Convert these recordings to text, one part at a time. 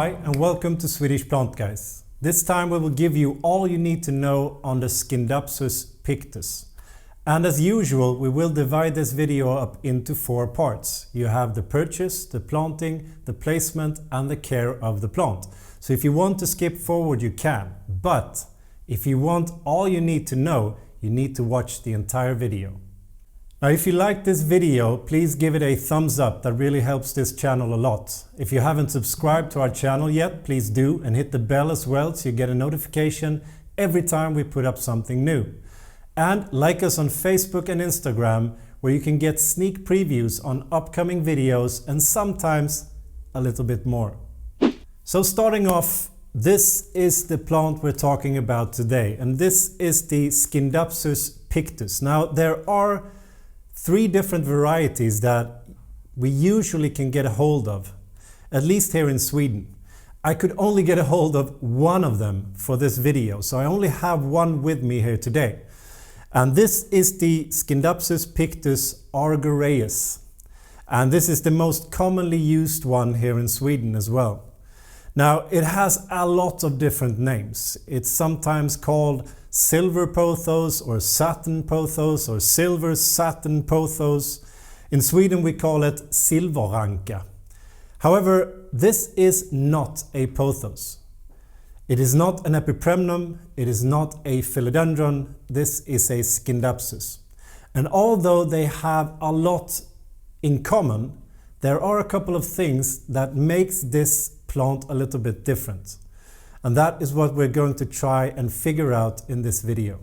Hi and welcome to Swedish Plant Guys. This time we will give you all you need to know on the Scindapsus Pictus. And as usual, we will divide this video up into 4 parts. You have the purchase, the planting, the placement and the care of the plant. So if you want to skip forward you can, but if you want all you need to know, you need to watch the entire video. Now if you like this video, please give it a thumbs up, that really helps this channel a lot. If you haven't subscribed to our channel yet, please do, and hit the bell as well so you get a notification every time we put up something new. And like us on Facebook and Instagram, where you can get sneak previews on upcoming videos and sometimes a little bit more. So starting off, this is the plant we're talking about today, and this is the Scindapsus Pictus. Now there are 3 different varieties that we usually can get a hold of, at least here in Sweden. I could only get a hold of one of them for this video, so I only have one with me here today. And this is the Scindapsus Pictus argyraeus. And this is the most commonly used one here in Sweden as well. Now it has a lot of different names. It's sometimes called silver pothos or satin pothos or silver satin pothos. In Sweden we call it silverranka. However, this is not a pothos. It is not an epipremnum, it is not a philodendron, this is a Scindapsus. And although they have a lot in common, there are a couple of things that makes this plant a little bit different. And that is what we're going to try and figure out in this video.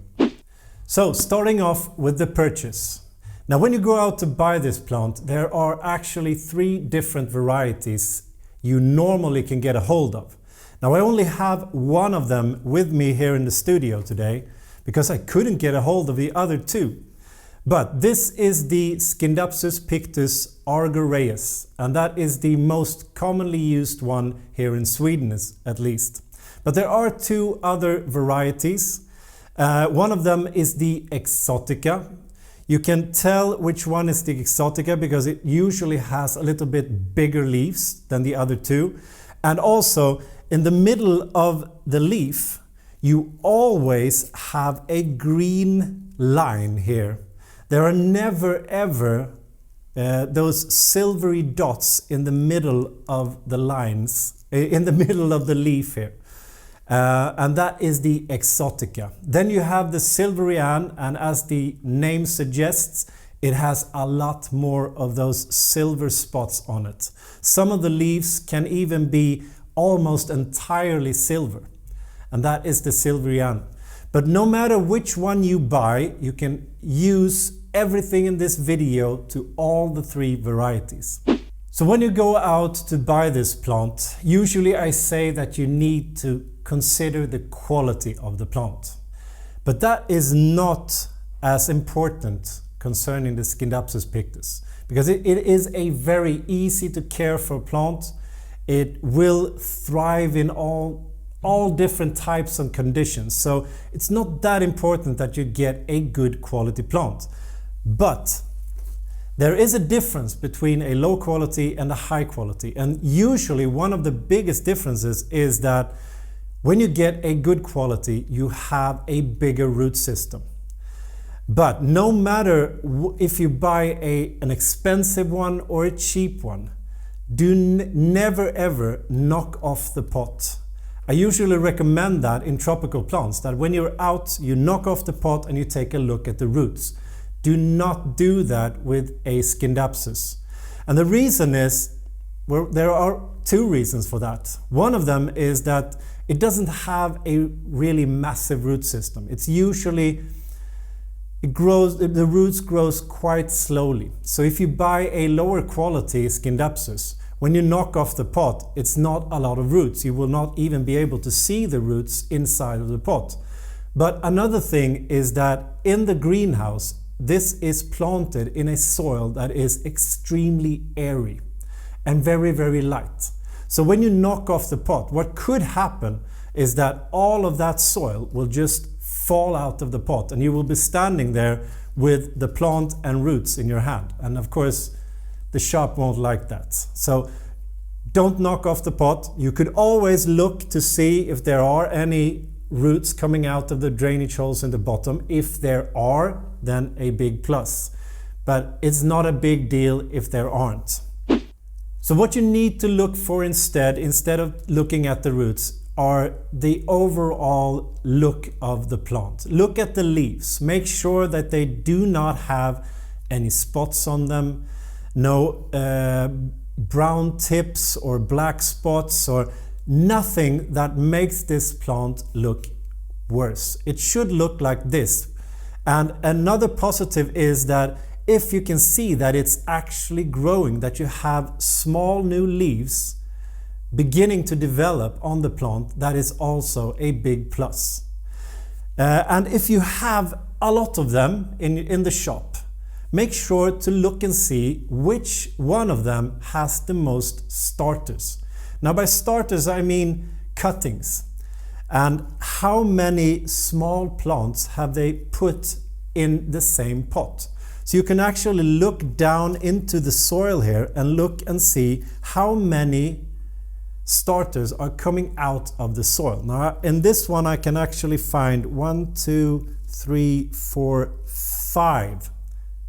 So starting off with the purchase. Now when you go out to buy this plant, there are actually 3 different varieties you normally can get a hold of. Now I only have one of them with me here in the studio today because I couldn't get a hold of the other 2. But this is the Scindapsus Pictus argyraeus, and that is the most commonly used one here in Sweden at least. But there are 2 other varieties. One of them is the exotica. You can tell which one is the exotica because it usually has a little bit bigger leaves than the other 2. And also in the middle of the leaf, you always have a green line here. There are never ever those silvery dots in the middle of the lines, in the middle of the leaf here. And that is the exotica. Then you have the silverian, and as the name suggests, it has a lot more of those silver spots on it. Some of the leaves can even be almost entirely silver, and that is the silverian. But no matter which one you buy, you can use everything in this video to all the 3 varieties. So when you go out to buy this plant, usually I say that you need to consider the quality of the plant. But that is not as important concerning the Scindapsus Pictus, because it is a very easy to care for plant. It will thrive in all different types of conditions. So it's not that important that you get a good quality plant. But there is a difference between a low quality and a high quality. And usually one of the biggest differences is that when you get a good quality, you have a bigger root system. But no matter if you buy an expensive one or a cheap one, do never ever knock off the pot. I usually recommend that in tropical plants, that when you're out, you knock off the pot and you take a look at the roots. Do not do that with a Scindapsus. And the reason is, well, there are 2 reasons for that. One of them is that it doesn't have a really massive root system. It's usually, the roots grows quite slowly. So if you buy a lower quality Scindapsus, when you knock off the pot, it's not a lot of roots. You will not even be able to see the roots inside of the pot. But another thing is that in the greenhouse, this is planted in a soil that is extremely airy and very, very light. So when you knock off the pot, what could happen is that all of that soil will just fall out of the pot and you will be standing there with the plant and roots in your hand. And of course, the shop won't like that. So Don't knock off the pot. You could always look to see if there are any roots coming out of the drainage holes in the bottom. If there are, then a big plus. But it's not a big deal if there aren't. So what you need to look for instead of looking at the roots, are the overall look of the plant. Look at the leaves. Make sure that they do not have any spots on them, no brown tips or black spots or nothing that makes this plant look worse. It should look like this. And another positive is that if you can see that it's actually growing, that you have small new leaves beginning to develop on the plant, that is also a big plus. And if you have a lot of them in the shop, make sure to look and see which one of them has the most starters. Now by starters I mean cuttings. And how many small plants have they put in the same pot? So you can actually look down into the soil here and look and see how many starters are coming out of the soil. Now in this one I can actually find 1, 2, 3, 4, 5,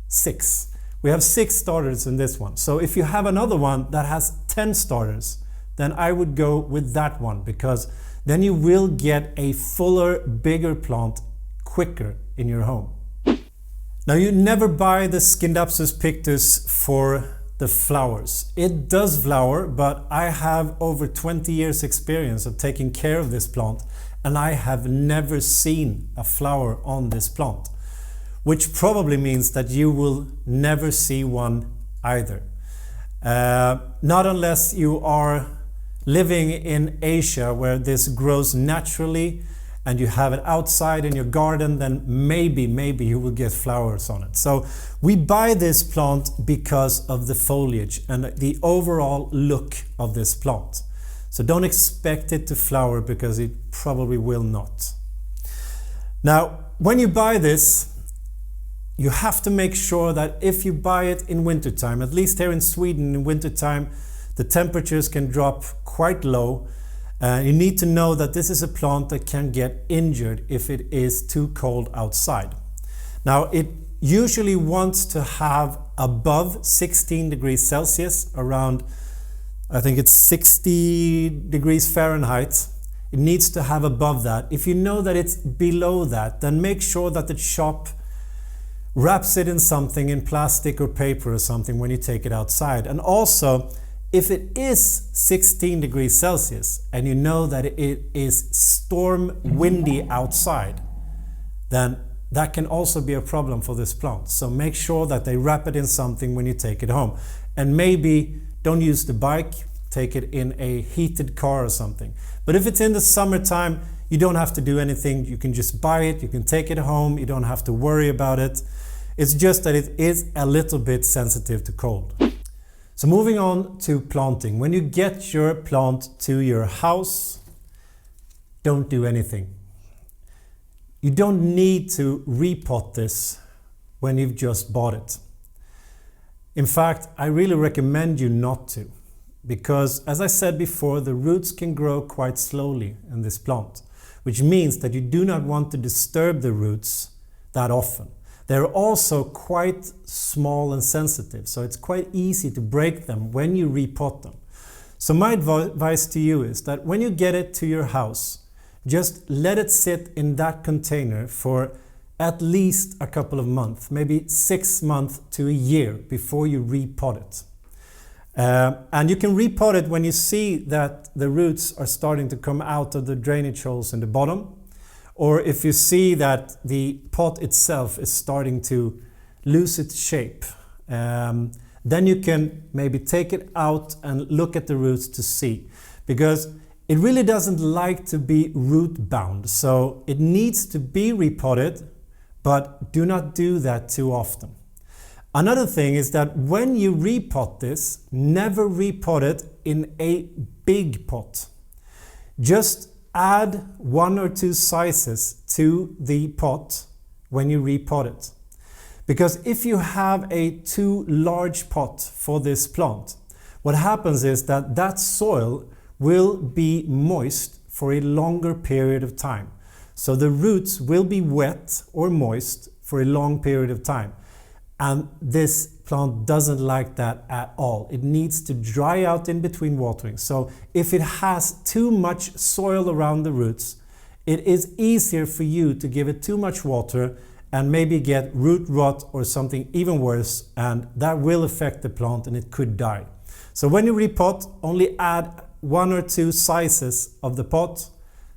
6. We have 6 starters in this one. So if you have another one that has 10 starters, then I would go with that one, because then you will get a fuller, bigger plant quicker in your home. Now you never buy the Scindapsus Pictus for the flowers. It does flower, but I have over 20 years experience of taking care of this plant, and I have never seen a flower on this plant, which probably means that you will never see one either. Not unless you are living in Asia where this grows naturally and you have it outside in your garden, then maybe you will get flowers on it. So we buy this plant because of the foliage and the overall look of this plant. So don't expect it to flower, because it probably will not. Now, when you buy this, you have to make sure that if you buy it in wintertime, at least here in Sweden in wintertime, the temperatures can drop quite low. You need to know that this is a plant that can get injured if it is too cold outside. Now it usually wants to have above 16 degrees Celsius, around I think it's 60 degrees Fahrenheit. It needs to have above that. If you know that it's below that, then make sure that the shop wraps it in something, in plastic or paper or something, when you take it outside. And also, if it is 16 degrees Celsius and you know that it is storm windy outside, then that can also be a problem for this plant. So make sure that they wrap it in something when you take it home. And maybe don't use the bike, take it in a heated car or something. But if it's in the summertime, you don't have to do anything. You can just buy it, you can take it home, you don't have to worry about it. It's just that it is a little bit sensitive to cold. So moving on to planting. When you get your plant to your house, don't do anything. You don't need to repot this when you've just bought it. In fact, I really recommend you not to, because as I said before, the roots can grow quite slowly in this plant, which means that you do not want to disturb the roots that often. They're also quite small and sensitive, so it's quite easy to break them when you repot them. So my advice to you is that when you get it to your house, just let it sit in that container for at least a couple of months, maybe 6 months to a year before you repot it. And you can repot it when you see that the roots are starting to come out of the drainage holes in the bottom, or if you see that the pot itself is starting to lose its shape. Then you can maybe take it out and look at the roots to see, because it really doesn't like to be root bound, so it needs to be repotted, but do not do that too often. Another thing is that when you repot this, never repot it in a big pot. Just add 1 or 2 sizes to the pot when you repot it. Because if you have a too large pot for this plant, what happens is that that soil will be moist for a longer period of time. So the roots will be wet or moist for a long period of time. And this plant doesn't like that at all. It needs to dry out in between watering. So if it has too much soil around the roots, it is easier for you to give it too much water and maybe get root rot or something even worse, and that will affect the plant and it could die. So when you repot, only add 1 or 2 sizes of the pot,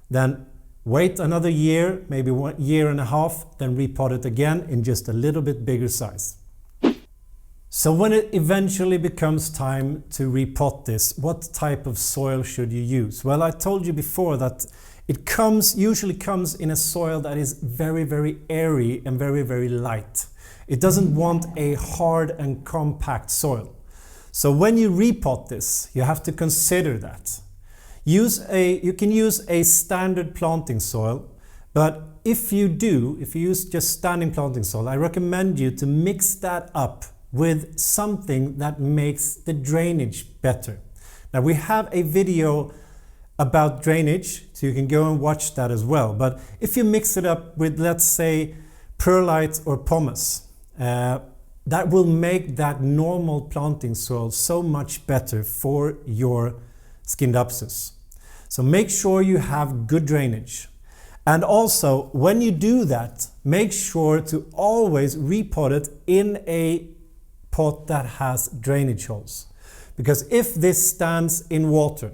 then wait another year, maybe 1.5 years, then repot it again in just a little bit bigger size. So when it eventually becomes time to repot this, what type of soil should you use? Well, I told you before that it usually comes in a soil that is very, very airy and very, very light. It doesn't want a hard and compact soil. So when you repot this, you have to consider that. You can use a standard planting soil, but if you use just standing planting soil, I recommend you to mix that up with something that makes the drainage better. Now we have a video about drainage, so you can go and watch that as well. But if you mix it up with, let's say, perlite or pumice, that will make that normal planting soil so much better for your Scindapsus. So make sure you have good drainage. And also, when you do that, make sure to always repot it in a pot that has drainage holes. Because if this stands in water,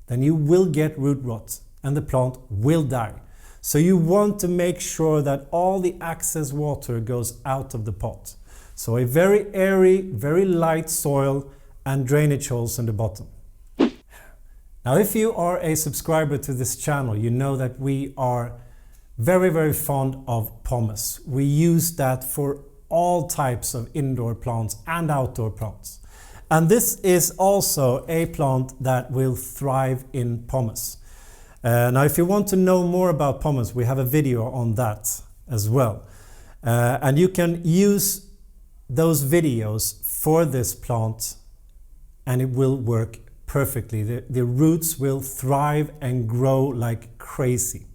then you will get root rot and the plant will die. So you want to make sure that all the excess water goes out of the pot. So a very airy, very light soil and drainage holes in the bottom. Now, if you are a subscriber to this channel, you know that we are very, very fond of pumice. We use that for all types of indoor plants and outdoor plants. And this is also a plant that will thrive in pumice. Now, if you want to know more about pumice, we have a video on that as well. And you can use those videos for this plant and it will work perfectly. The roots will thrive and grow like crazy.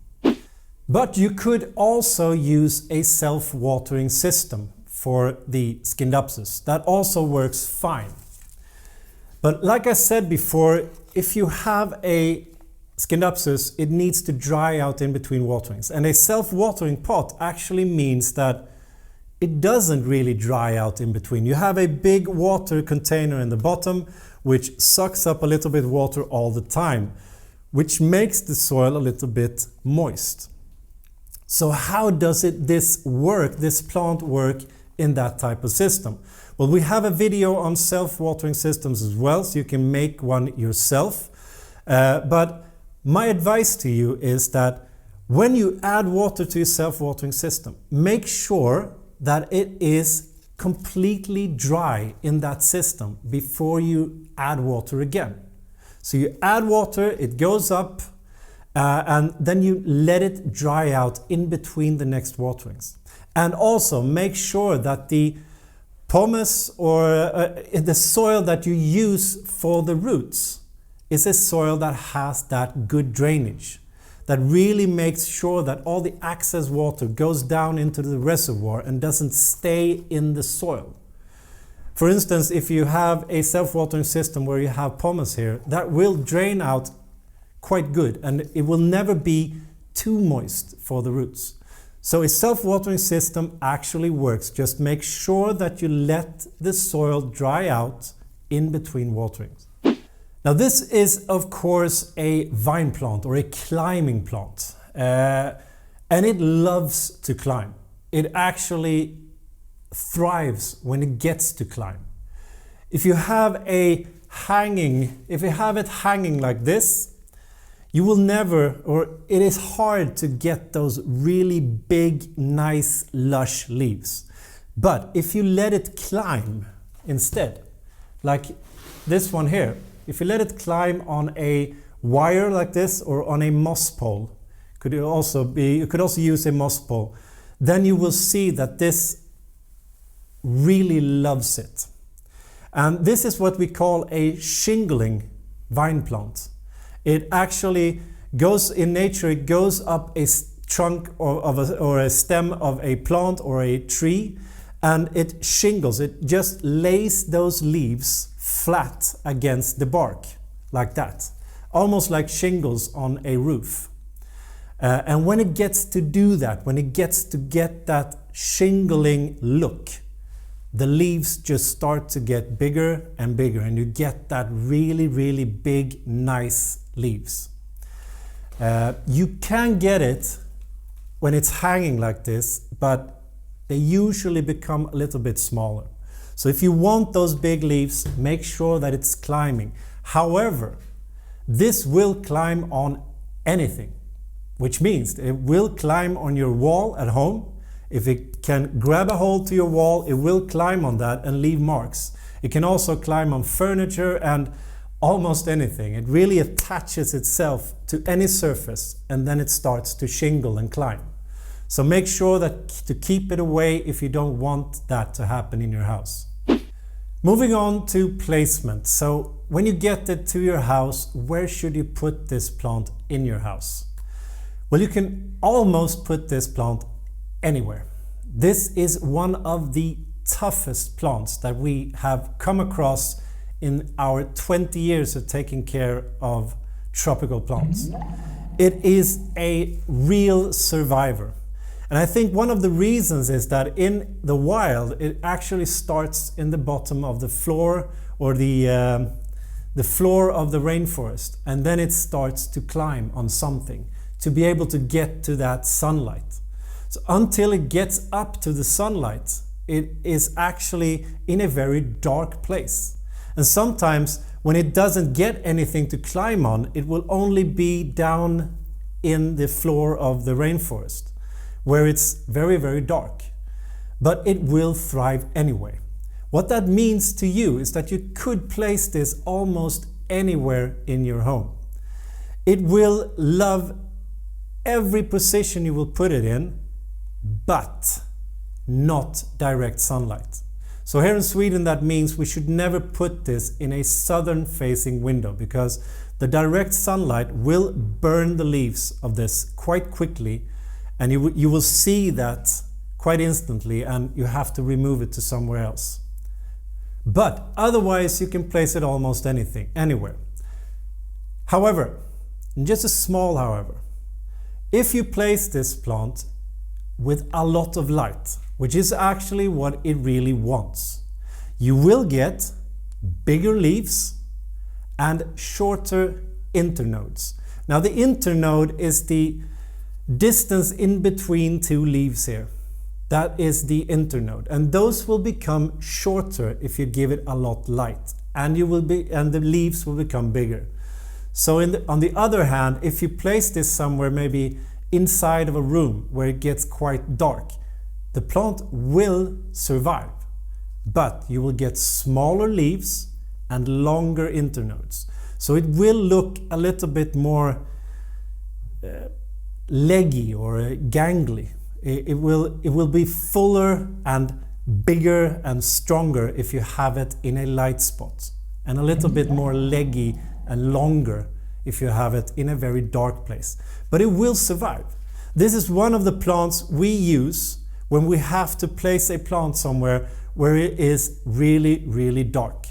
But you could also use a self-watering system for the Scindapsus. That also works fine. But like I said before, if you have a Scindapsus, it needs to dry out in between waterings. And a self-watering pot actually means that it doesn't really dry out in between. You have a big water container in the bottom, which sucks up a little bit of water all the time, which makes the soil a little bit moist. So how does this plant work in that type of system? Well, we have a video on self-watering systems as well, so you can make one yourself. But my advice to you is that when you add water to your self-watering system, make sure that it is completely dry in that system before you add water again. So you add water, it goes up, and then you let it dry out in between the next waterings. And also make sure that the pumice or the soil that you use for the roots is a soil that has that good drainage, that really makes sure that all the excess water goes down into the reservoir and doesn't stay in the soil. For instance, if you have a self-watering system where you have pumice here, that will drain out quite good and it will never be too moist for the roots. So a self-watering system actually works. Just make sure that you let the soil dry out in between waterings. Now this is of course a vine plant or a climbing plant, and it loves to climb. It actually thrives when it gets to climb. If you have it hanging like this, you will never, or it is hard to get those really big, nice, lush leaves. But if you let it climb instead, like this one here, if you let it climb on a wire like this or on a moss pole, you could also use a moss pole, then you will see that this really loves it. And this is what we call a shingling vine plant. It actually goes in nature, it goes up a trunk or a stem of a plant or a tree, and it shingles, it just lays those leaves flat against the bark like that, almost like shingles on a roof. And when it gets to do that, when it gets to get that shingling look, the leaves just start to get bigger and bigger, and you get that really, really big, nice leaves. You can get it when it's hanging like this, but they usually become a little bit smaller. So if you want those big leaves, make sure that it's climbing. However, this will climb on anything, which means it will climb on your wall at home. If it can grab a hold to your wall, it will climb on that and leave marks. It can also climb on furniture and almost anything. It really attaches itself to any surface, and then it starts to shingle and climb. So make sure that to keep it away if you don't want that to happen in your house. Moving on to placement. So when you get it to your house, where should you put this plant in your house? Well, you can almost put this plant anywhere. This is one of the toughest plants that we have come across in our 20 years of taking care of tropical plants. It is a real survivor. And I think one of the reasons is that in the wild, it actually starts in the bottom of the floor or the floor of the rainforest, and then it starts to climb on something to be able to get to that sunlight. So until it gets up to the sunlight, it is actually in a very dark place. And sometimes when it doesn't get anything to climb on, it will only be down in the floor of the rainforest, where it's very, very dark. But it will thrive anyway. What that means to you is that you could place this almost anywhere in your home. It will love every position you will put it in, but not direct sunlight. So here in Sweden, that means we should never put this in a southern facing window, because the direct sunlight will burn the leaves of this quite quickly, and you will see that quite instantly, and you have to remove it to somewhere else. But otherwise you can place it almost anywhere. However, just a small however, if you place this plant with a lot of light, which is actually what it really wants, you will get bigger leaves and shorter internodes. Now the internode is the distance in between two leaves here. That is the internode, and those will become shorter if you give it a lot light, and the leaves will become bigger. So on the other hand, if you place this somewhere maybe inside of a room where it gets quite dark, the plant will survive, but you will get smaller leaves and longer internodes. So it will look a little bit more leggy or gangly. It will be fuller and bigger and stronger if you have it in a light spot, and a little bit more leggy and longer if you have it in a very dark place. But it will survive. This is one of the plants we use when we have to place a plant somewhere where it is really, really dark.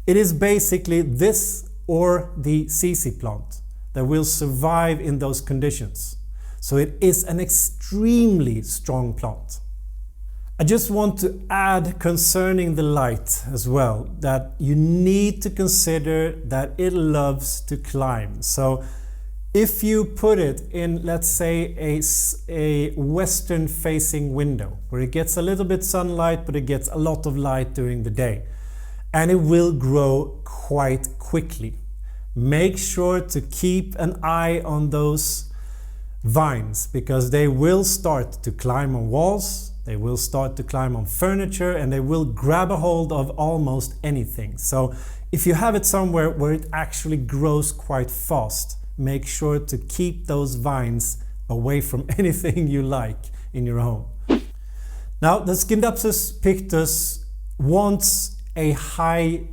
It is basically this or the CC plant that will survive in those conditions. So it is an extremely strong plant. I just want to add concerning the light as well, that you need to consider that it loves to climb. So if you put it in, let's say, a western facing window where it gets a little bit sunlight, but it gets a lot of light during the day, and it will grow quite quickly. Make sure to keep an eye on those vines, because they will start to climb on walls, they will start to climb on furniture, and they will grab a hold of almost anything. So if you have it somewhere where it actually grows quite fast, make sure to keep those vines away from anything you like in your home. Now the Scindapsus Pictus wants a high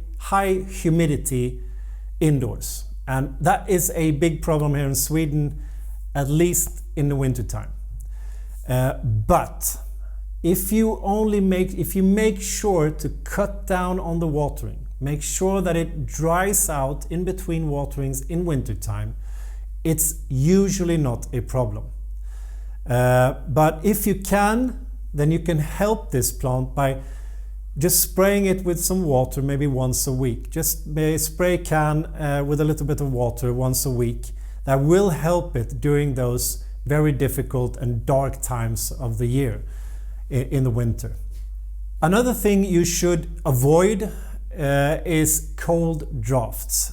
humidity indoors. And that is a big problem here in Sweden, at least in the winter time. But if you make sure to cut down on the watering, make sure that it dries out in between waterings in winter time, it's usually not a problem. But if you can, then you can help this plant by just spraying it with some water, maybe once a week. Just spray a can with a little bit of water once a week. That will help it during those very difficult and dark times of the year in the winter. Another thing you should avoid is cold drafts.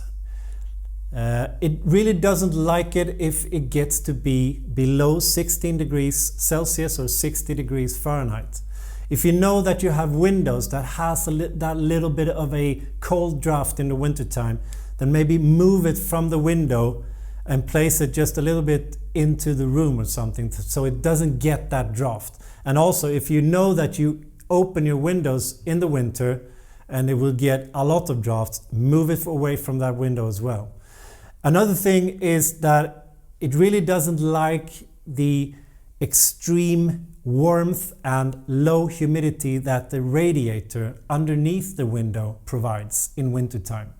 It really doesn't like it if it gets to be below 16 degrees Celsius or 60 degrees Fahrenheit. If you know that you have windows that has that little bit of a cold draft in the wintertime, then maybe move it from the window and place it just a little bit into the room or something so it doesn't get that draft. And also, if you know that you open your windows in the winter and it will get a lot of drafts, move it away from that window as well. Another thing is that it really doesn't like the extreme warmth and low humidity that the radiator underneath the window provides in wintertime.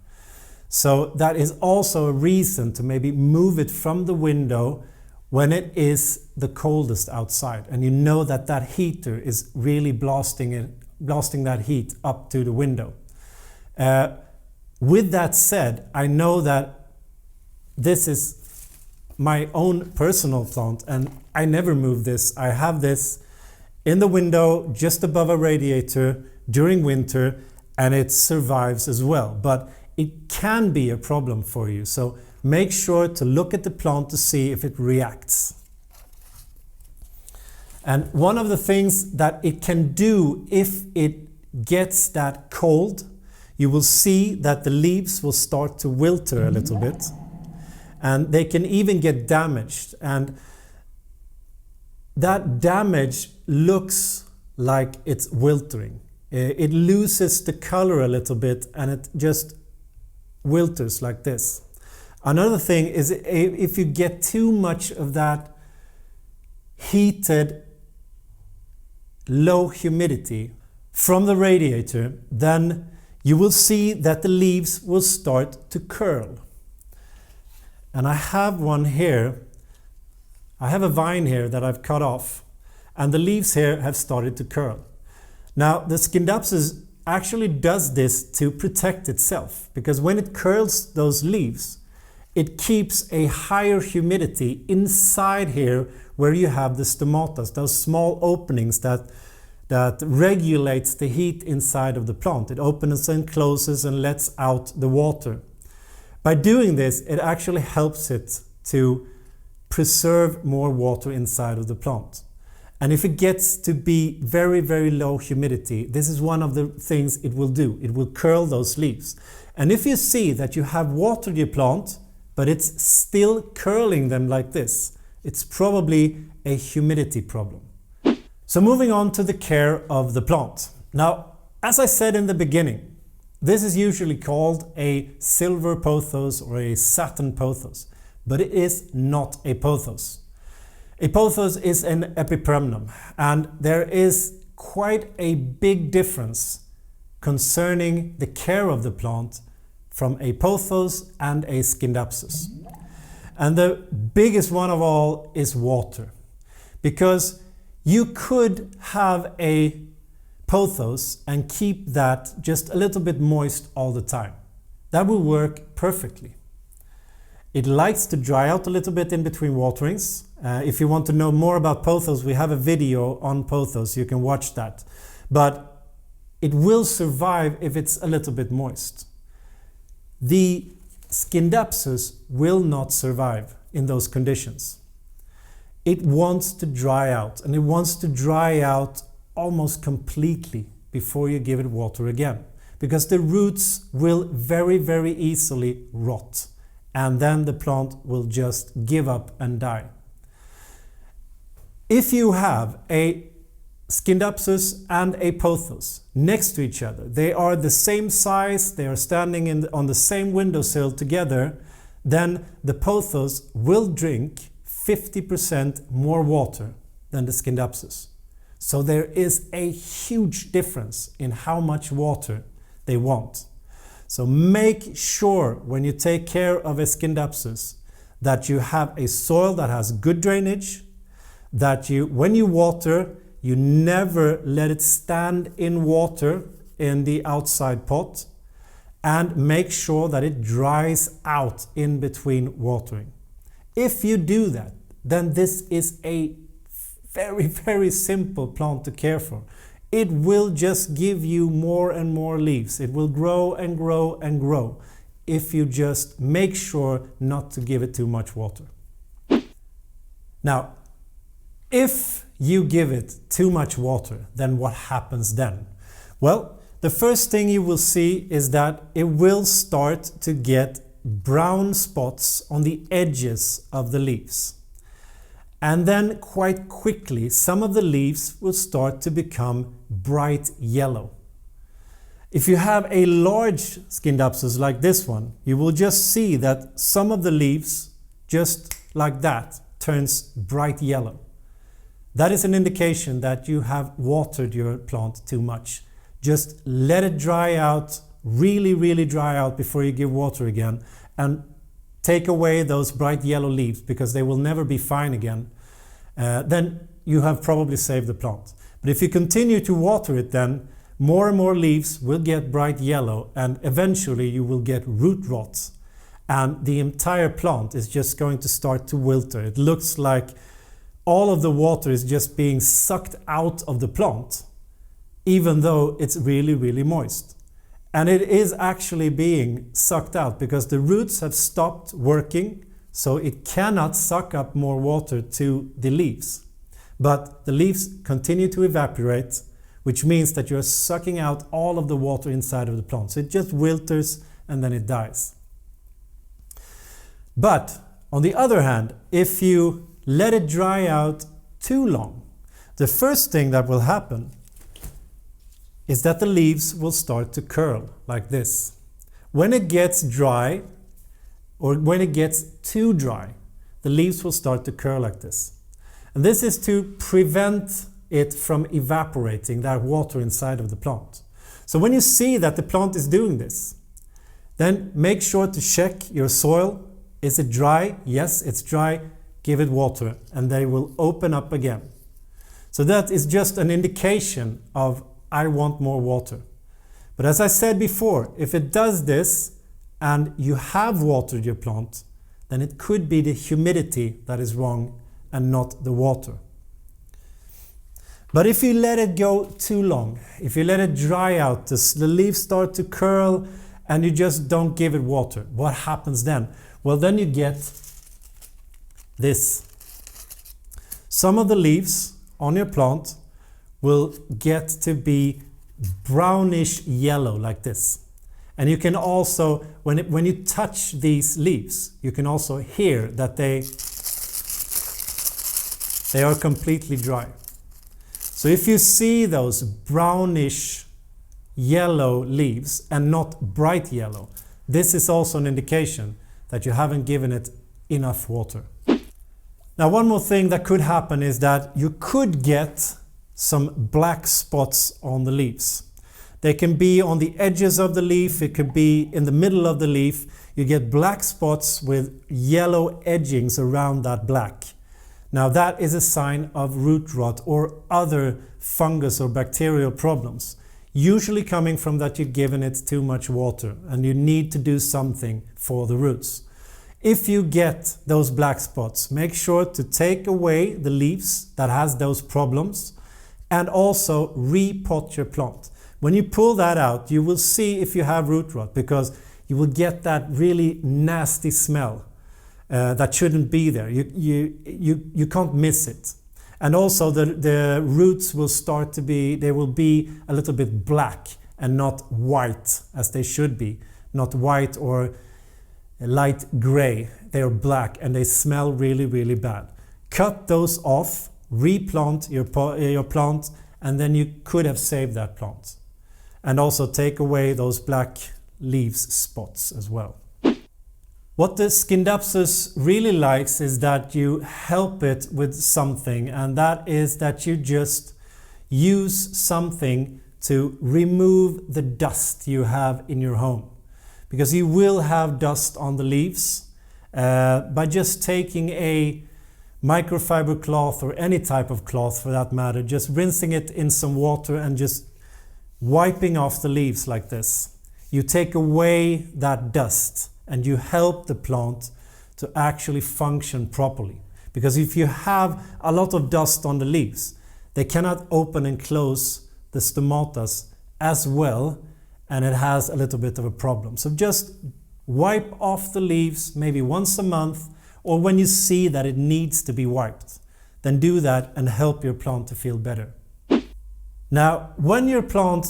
So that is also a reason to maybe move it from the window when it is the coldest outside and you know that that heater is really blasting that heat up to the window. With that said, I know that this is my own personal plant and I never move this. I have this in the window just above a radiator during winter and it survives as well. But it can be a problem for you. So make sure to look at the plant to see if it reacts. And one of the things that it can do if it gets that cold, you will see that the leaves will start to wilter a little bit. And they can even get damaged. And that damage looks like it's wilting. It loses the color a little bit and it just wilters like this. Another thing is if you get too much of that heated low humidity from the radiator, then you will see that the leaves will start to curl. And I have one here. I have a vine here that I've cut off and the leaves here have started to curl. Now the Scindapsus actually does this to protect itself because when it curls those leaves, it keeps a higher humidity inside here where you have the stomatas, those small openings that regulates the heat inside of the plant. It opens and closes and lets out the water. By doing this, it actually helps it to preserve more water inside of the plant. And if it gets to be very, very low humidity, this is one of the things it will do. It will curl those leaves. And if you see that you have watered your plant, but it's still curling them like this, it's probably a humidity problem. So moving on to the care of the plant. Now, as I said in the beginning, this is usually called a silver pothos or a satin pothos, but it is not a pothos. A pothos is an epipremnum, and there is quite a big difference concerning the care of the plant from a pothos and a Scindapsus. And the biggest one of all is water, because you could have a pothos and keep that just a little bit moist all the time. That will work perfectly. It likes to dry out a little bit in between waterings. If you want to know more about pothos, we have a video on pothos, you can watch that. But it will survive if it's a little bit moist. The Scindapsus will not survive in those conditions. It wants to dry out, and it wants to dry out almost completely before you give it water again, because the roots will very, very easily rot, and then the plant will just give up and die. If you have a Scindapsus and a pothos next to each other, they are the same size, they are standing on the same windowsill together, then the pothos will drink 50% more water than the Scindapsus. So there is a huge difference in how much water they want. So make sure when you take care of a Scindapsus that you have a soil that has good drainage, that when you water, you never let it stand in water in the outside pot, and make sure that it dries out in between watering. If you do that, then this is a very, very simple plant to care for. It will just give you more and more leaves. It will grow and grow and grow if you just make sure not to give it too much water. Now, if you give it too much water, then what happens then? Well, the first thing you will see is that it will start to get brown spots on the edges of the leaves. And then quite quickly, some of the leaves will start to become bright yellow. If you have a large Scindapsus like this one, you will just see that some of the leaves, just like that, turns bright yellow. That is an indication that you have watered your plant too much. Just let it dry out, really, really dry out before you give water again, and take away those bright yellow leaves because they will never be fine again. Then you have probably saved the plant. But if you continue to water it, then more and more leaves will get bright yellow, and eventually you will get root rot, and the entire plant is just going to start to wilter. It looks like all of the water is just being sucked out of the plant, even though it's really, really moist. And it is actually being sucked out because the roots have stopped working, so it cannot suck up more water to the leaves. But the leaves continue to evaporate, which means that you're sucking out all of the water inside of the plant. So it just wilters and then it dies. But on the other hand, if you let it dry out too long, the first thing that will happen is that the leaves will start to curl like this. When it gets dry, or when it gets too dry, the leaves will start to curl like this. And this is to prevent it from evaporating that water inside of the plant. So when you see that the plant is doing this, then make sure to check your soil. Is it dry? Yes, it's dry. Give it water and they will open up again. So that is just an indication of I want more water. But as I said before, if it does this and you have watered your plant, then it could be the humidity that is wrong and not the water. But if you let it go too long, if you let it dry out, the leaves start to curl and you just don't give it water, what happens then? Well, then you get this. Some of the leaves on your plant will get to be brownish yellow like this. And you can also, when you touch these leaves, you can also hear that they are completely dry. So if you see those brownish yellow leaves and not bright yellow, this is also an indication that you haven't given it enough water. Now, one more thing that could happen is that you could get some black spots on the leaves. They can be on the edges of the leaf, it could be in the middle of the leaf. You get black spots with yellow edgings around that black. Now that is a sign of root rot or other fungus or bacterial problems, usually coming from that you've given it too much water and you need to do something for the roots. If you get those black spots, make sure to take away the leaves that has those problems and also repot your plant. When you pull that out, you will see if you have root rot because you will get that really nasty smell that shouldn't be there. You can't miss it. And also the roots will start to be, they will be a little bit black and not white as they should be. Not white or light gray. They are black and they smell really, really bad. Cut those off, replant your plant and then you could have saved that plant. And also take away those black leaves spots as well. What the Scindapsus really likes is that you help it with something, and that is that you just use something to remove the dust you have in your home. Because you will have dust on the leaves. By just taking a microfiber cloth, or any type of cloth for that matter, just rinsing it in some water and just wiping off the leaves like this, you take away that dust and you help the plant to actually function properly. Because if you have a lot of dust on the leaves, they cannot open and close the stomatas as well, and it has a little bit of a problem. So just wipe off the leaves maybe once a month, or when you see that it needs to be wiped, then do that and help your plant to feel better. Now, when your plant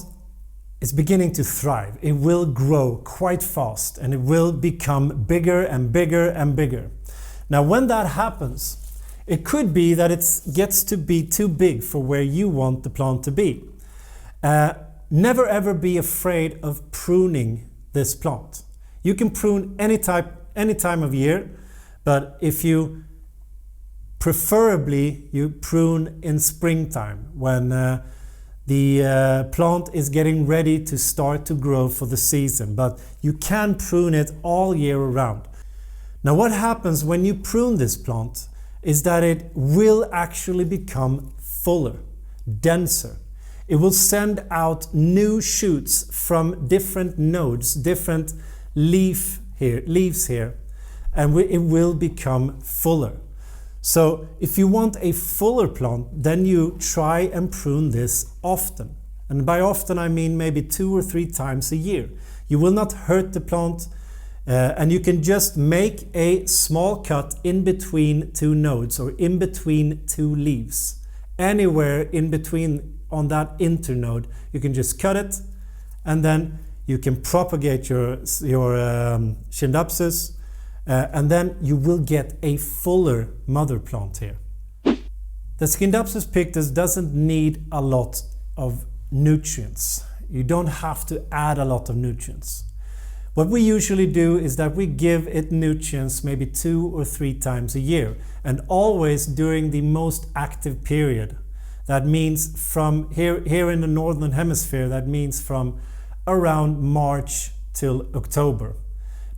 is beginning to thrive, it will grow quite fast and it will become bigger and bigger and bigger. Now, when that happens, it could be that it gets to be too big for where you want the plant to be. Never ever be afraid of pruning this plant. You can prune any time of year, but if you preferably you prune in springtime when the plant is getting ready to start to grow for the season, but you can prune it all year around. Now, what happens when you prune this plant is that it will actually become fuller, denser. It will send out new shoots from different nodes, different leaves here, and it will become fuller. So if you want a fuller plant, then you try and prune this often. And by often I mean maybe 2 or 3 times a year. You will not hurt the plant, and you can just make a small cut in between 2 nodes or in between 2 leaves. Anywhere in between on that internode, you can just cut it, and then you can propagate your Scindapsus, and then you will get a fuller mother plant here. The Scindapsus Pictus doesn't need a lot of nutrients. You don't have to add a lot of nutrients. What we usually do is that we give it nutrients maybe 2 or 3 times a year, and always during the most active period. That means from here in the northern hemisphere, that means from around March till October.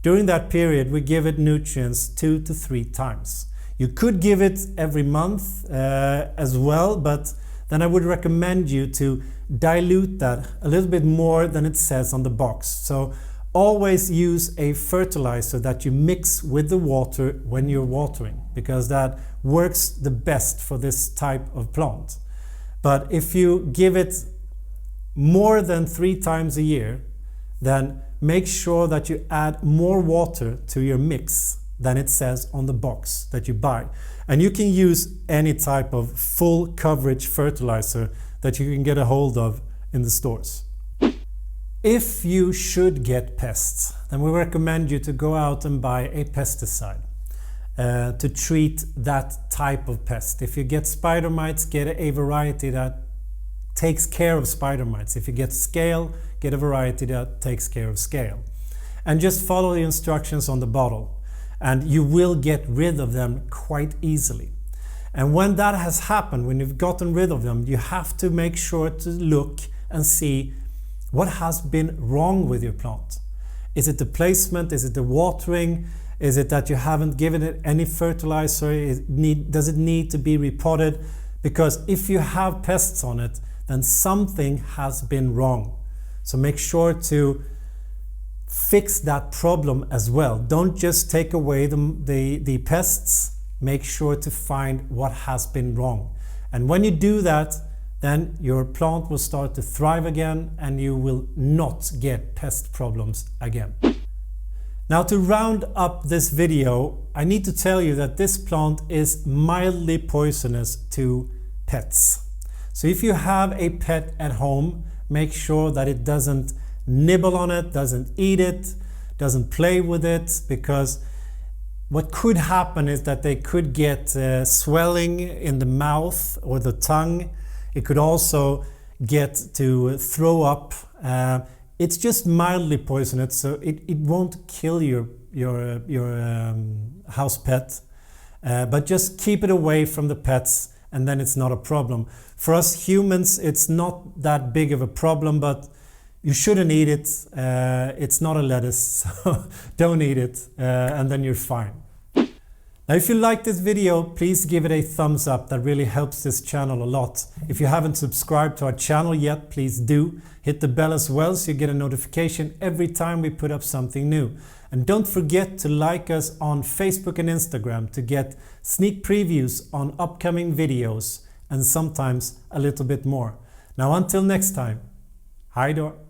During that period, we give it nutrients 2 to 3 times. You could give it every month as well, but then I would recommend you to dilute that a little bit more than it says on the box. So always use a fertilizer that you mix with the water when you're watering, because that works the best for this type of plant. But if you give it more than 3 times a year, then make sure that you add more water to your mix than it says on the box that you buy. And you can use any type of full coverage fertilizer that you can get a hold of in the stores. If you should get pests, then we recommend you to go out and buy a pesticide to treat that type of pest. If you get spider mites, get a variety that takes care of spider mites. If you get scale, get a variety that takes care of scale. And just follow the instructions on the bottle, and you will get rid of them quite easily. And when that has happened, when you've gotten rid of them, you have to make sure to look and see what has been wrong with your plant. Is it the placement? Is it the watering? Is it that you haven't given it any fertilizer? Does it need to be repotted? Because if you have pests on it, then something has been wrong. So make sure to fix that problem as well. Don't just take away the pests. Make sure to find what has been wrong. And when you do that, then your plant will start to thrive again, and you will not get pest problems again. Now, to round up this video, I need to tell you that this plant is mildly poisonous to pets. So if you have a pet at home, make sure that it doesn't nibble on it, doesn't eat it, doesn't play with it, because what could happen is that they could get swelling in the mouth or the tongue It could also get to throw up. It's just mildly poisonous, so it won't kill your house pet. But just keep it away from the pets, and then it's not a problem. For us humans, it's not that big of a problem, but you shouldn't eat it. It's not a lettuce, so don't eat it, and then you're fine. Now, if you like this video, please give it a thumbs up. That really helps this channel a lot. If you haven't subscribed to our channel yet, please do. Hit the bell as well so you get a notification every time we put up something new. And don't forget to like us on Facebook and Instagram to get sneak previews on upcoming videos and sometimes a little bit more. Now, until next time, hej då!